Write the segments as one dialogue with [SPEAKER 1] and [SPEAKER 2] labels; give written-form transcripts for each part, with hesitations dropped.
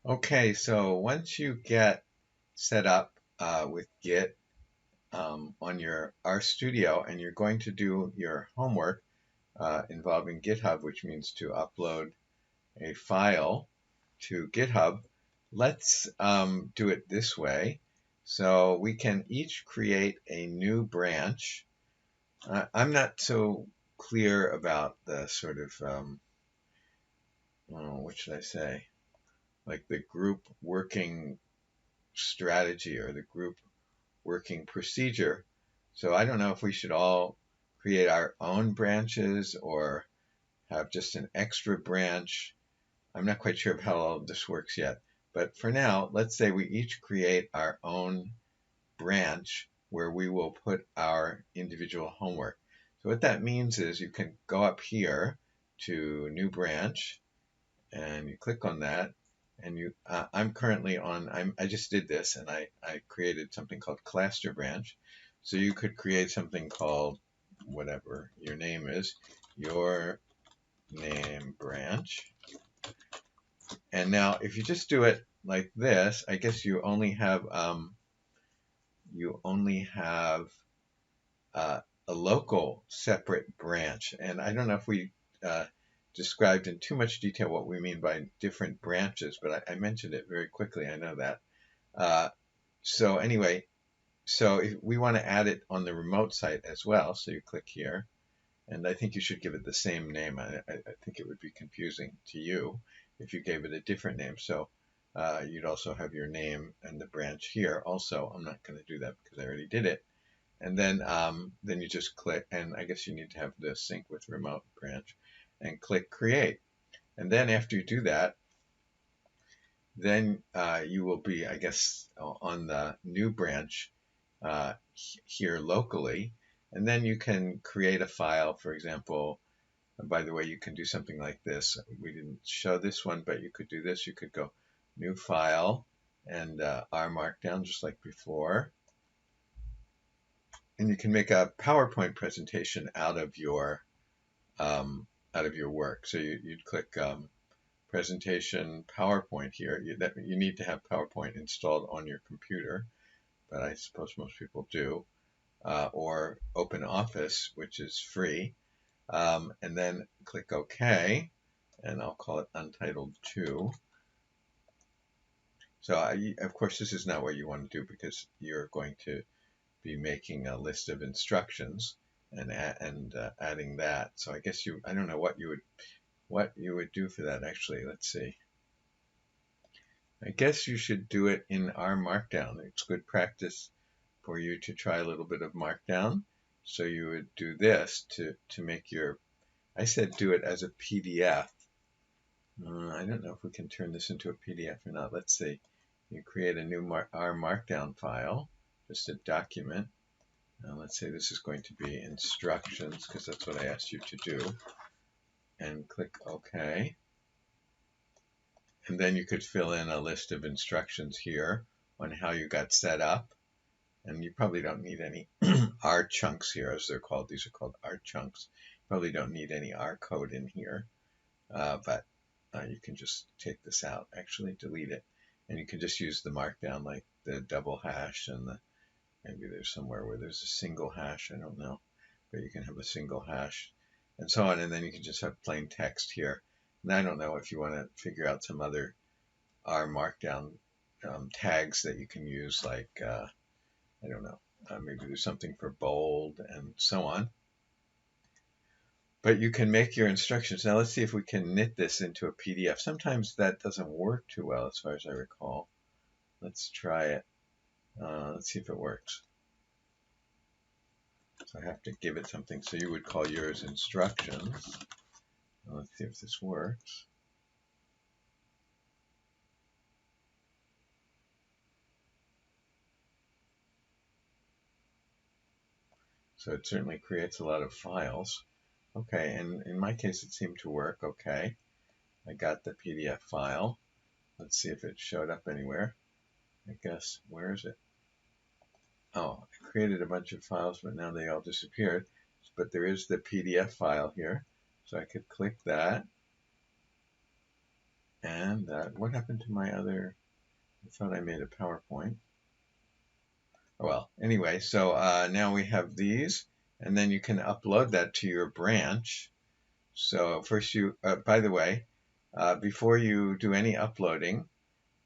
[SPEAKER 1] Okay, so once you get set up with Git on your RStudio and you're going to do your homework involving GitHub, which means to upload a file to GitHub, let's do it this way. So we can each create a new branch. I'm not so clear about the sort of, what should I say, like the group working strategy or the group working procedure. So I don't know if we should all create our own branches or have just an extra branch. I'm not quite sure of how all of this works yet. But for now, let's say we each create our own branch where we will put our individual homework. So what that means is you can go up here to New Branch and you click on that and I'm currently on, I just did this and I created something called cluster branch. So you could create something called whatever your name is, your name branch. And now if you just do it like this, I guess you only have a local separate branch. And I don't know if we described in too much detail what we mean by different branches, but I mentioned it very quickly. I know that. Uh, so anyway, so if we want to add it on the remote site as well, so you click here, and I think you should give it the same name. I think it would be confusing to you if you gave it a different name. So you'd also have your name and the branch here. Also, I'm not going to do that because I already did it. And then you just click, and I guess you need to have the sync with remote branch, and click create. And then after you do that, then you will be, I guess, on the new branch uh, here locally. And then you can create a file, for example. By the way, you can do something like this. We didn't show this one, but you could do this. You could go new file and R Markdown just like before. And you can make a PowerPoint presentation um, out of your work. So you'd click presentation PowerPoint here. You need to have PowerPoint installed on your computer, but I suppose most people do. Or Open Office, which is free. And then click OK, and I'll call it Untitled 2. So of course this is not what you want to do because you're going to be making a list of instructions and adding that. So I guess I don't know what you would do for that actually. Let's see. I guess you should do it in R Markdown. It's good practice for you to try a little bit of Markdown. So you would do this to make your, I said do it as a PDF. I don't know if we can turn this into a PDF or not. Let's see. You create a new R Markdown file, just a document. Now let's say this is going to be instructions because that's what I asked you to do. And click OK. And then you could fill in a list of instructions here on how you got set up. And you probably don't need any R chunks here, as they're called. These are called R chunks. Probably don't need any R code in here, but you can just take this out, actually delete it. And you can just use the markdown like the double hash and maybe there's somewhere where there's a single hash, I don't know, but you can have a single hash and so on. And then you can just have plain text here. And I don't know if you want to figure out some other R markdown tags that you can use, like, I don't know, maybe there's something for bold and so on. But you can make your instructions. Now let's see if we can knit this into a PDF. Sometimes that doesn't work too well as far as I recall. Let's try it. Let's see if it works. So I have to give it something. So you would call yours instructions. Now let's see if this works. So it certainly creates a lot of files. Okay, and in my case it seemed to work. Okay, I got the PDF file. Let's see if it showed up anywhere. I guess, where is it? Oh, I created a bunch of files, but now they all disappeared. But there is the PDF file here. So I could click that. And what happened to my other? I thought I made a PowerPoint. Oh, well, anyway, so now we have these, and then you can upload that to your branch. So first by the way, before you do any uploading,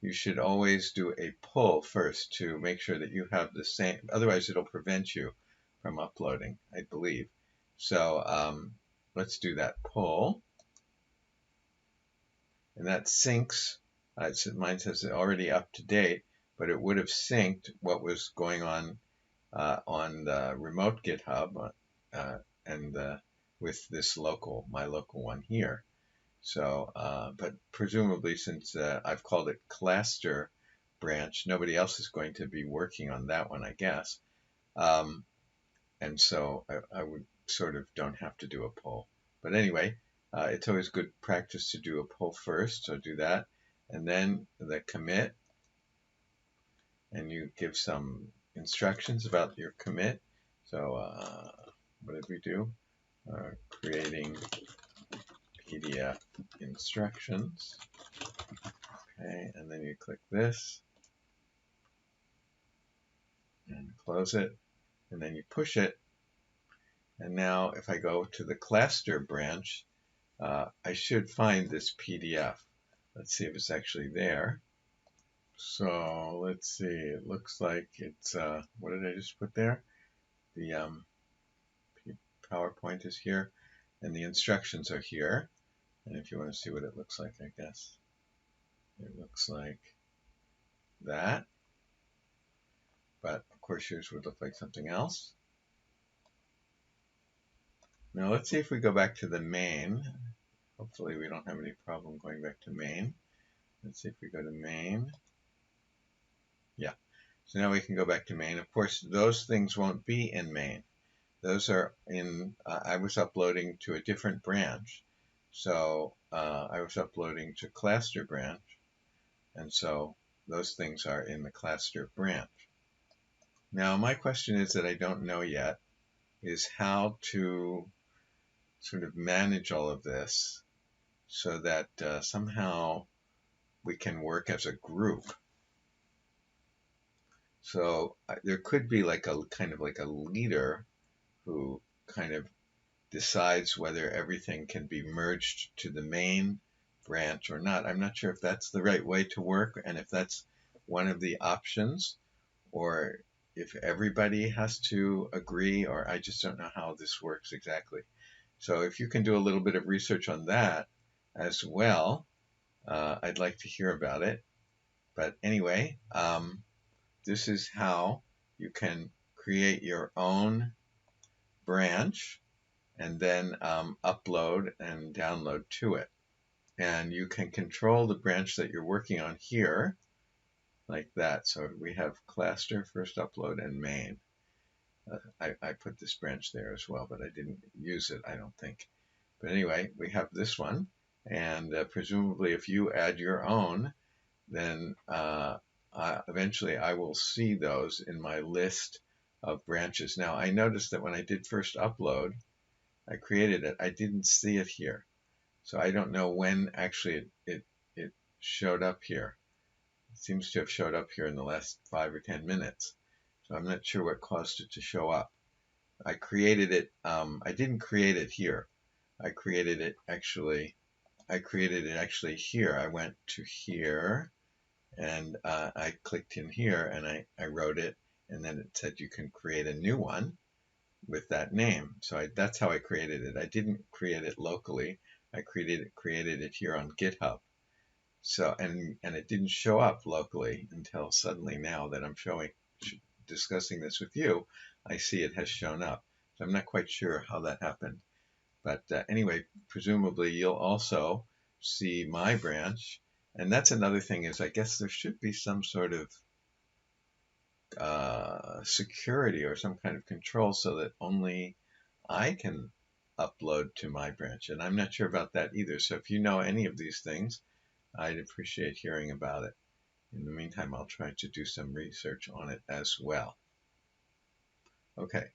[SPEAKER 1] you should always do a pull first to make sure that you have the same, otherwise it'll prevent you from uploading, I believe. So let's do that pull. And that syncs. Mine says it's already up to date, but it would have synced what was going on the remote GitHub and with this my local one here. So, but presumably since I've called it cluster branch, nobody else is going to be working on that one, I guess. And so I would sort of don't have to do a pull. But anyway, it's always good practice to do a pull first, so do that. And then the commit, and you give some instructions about your commit. So what did we do? Creating PDF instructions. Okay, and then you click this and close it, and then you push it. And now if I go to the cluster branch, I should find this PDF. Let's see if it's actually there. So let's see, it looks like it's, what did I just put there? The PowerPoint is here, and the instructions are here. And if you want to see what it looks like, I guess, it looks like that. But of course yours would look like something else. Now let's see if we go back to the main. Hopefully we don't have any problem going back to main. Let's see if we go to main. Yeah, so now we can go back to main. Of course, those things won't be in main. Those are in, I was uploading to a different branch. So I was uploading to cluster branch. And so those things are in the cluster branch. Now my question is that I don't know yet is how to sort of manage all of this so that somehow we can work as a group. So there could be like a kind of like a leader who kind of decides whether everything can be merged to the main branch or not. I'm not sure if that's the right way to work and if that's one of the options, or if everybody has to agree, or I just don't know how this works exactly. So if you can do a little bit of research on that as well, I'd like to hear about it. But anyway, this is how you can create your own branch and then upload and download to it. And you can control the branch that you're working on here like that. So we have cluster, first upload, and main. I put this branch there as well, but I didn't use it, I don't think. But anyway, we have this one, and presumably if you add your own, then eventually I will see those in my list of branches. Now I noticed that when I did first upload, I created it, I didn't see it here. So I don't know when actually it showed up here. It seems to have showed up here in the last 5 or 10 minutes. So I'm not sure what caused it to show up. I created it, I didn't create it here. I created it actually here. I went to here and I clicked in here and I wrote it, and then it said you can create a new one with that name. So that's how I created it. I didn't create it locally. I created it here on GitHub. So and it didn't show up locally until suddenly now that I'm discussing this with you, I see it has shown up. So I'm not quite sure how that happened. But anyway, presumably you'll also see my branch. And that's another thing is I guess there should be some sort of security or some kind of control so that only I can upload to my branch. And I'm not sure about that either. So if you know any of these things, I'd appreciate hearing about it. In the meantime, I'll try to do some research on it as well. Okay,